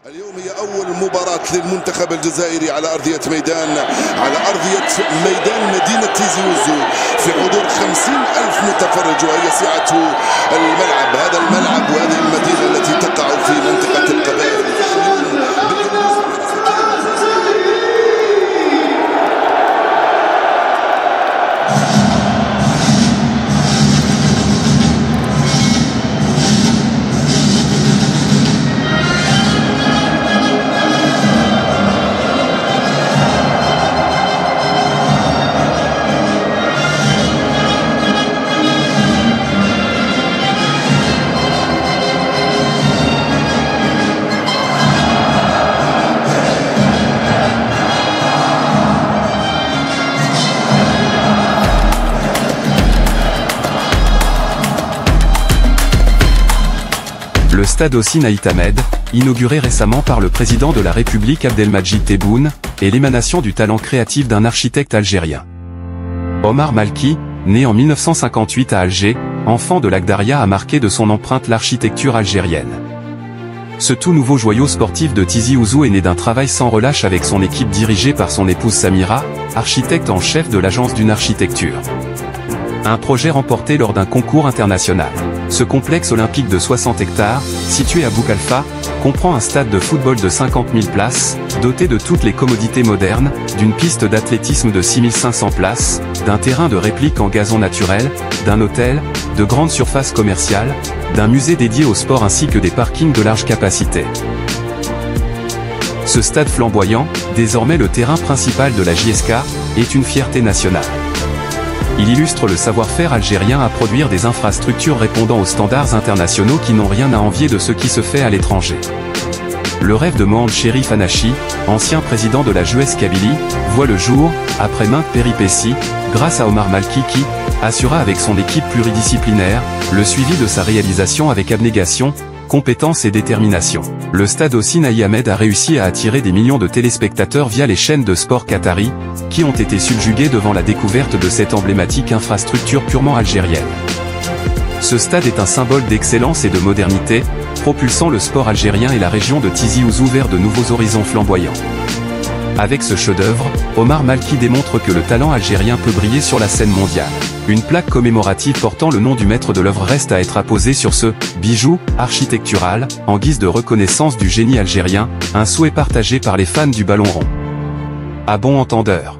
اليوم هي أول مباراة للمنتخب الجزائري على أرضية ميدان مدينة تيزي وزو في حضور 50,000 متفرج، وهي سعة الملعب. هذا الملعب وهذه المدينة التي تقع في منطقة القبائل. Le stade Hossein Ait Ahmed, inauguré récemment par le président de la République Abdelmadjid Tebboune, est l'émanation du talent créatif d'un architecte algérien. Omar Malki, né en 1958 à Alger, enfant de l'Agdaria, a marqué de son empreinte l'architecture algérienne. Ce tout nouveau joyau sportif de Tizi Ouzou est né d'un travail sans relâche avec son équipe dirigée par son épouse Samira, architecte en chef de l'agence d'une architecture. Un projet remporté lors d'un concours international. Ce complexe olympique de 60 hectares, situé à Boukalfa, comprend un stade de football de 50 000 places, doté de toutes les commodités modernes, d'une piste d'athlétisme de 6 500 places, d'un terrain de réplique en gazon naturel, d'un hôtel, de grandes surfaces commerciales, d'un musée dédié au sport ainsi que des parkings de large capacité. Ce stade flamboyant, désormais le terrain principal de la JSK, est une fierté nationale. Il illustre le savoir-faire algérien à produire des infrastructures répondant aux standards internationaux qui n'ont rien à envier de ce qui se fait à l'étranger. Le rêve de Mohand Cherif Anachi, ancien président de la JES Kabylie, voit le jour, après maintes péripéties, grâce à Omar Malki qui assura avec son équipe pluridisciplinaire, le suivi de sa réalisation avec abnégation, compétence et détermination. Le stade Hossein Ait Ahmed a réussi à attirer des millions de téléspectateurs via les chaînes de sport qatari, qui ont été subjugués devant la découverte de cette emblématique infrastructure purement algérienne. Ce stade est un symbole d'excellence et de modernité, propulsant le sport algérien et la région de Tizi Ouzou vers de nouveaux horizons flamboyants. Avec ce chef-d'œuvre, Omar Malki démontre que le talent algérien peut briller sur la scène mondiale. Une plaque commémorative portant le nom du maître de l'œuvre reste à être apposée sur ce bijou architectural, en guise de reconnaissance du génie algérien, un souhait partagé par les fans du ballon rond. À bon entendeur.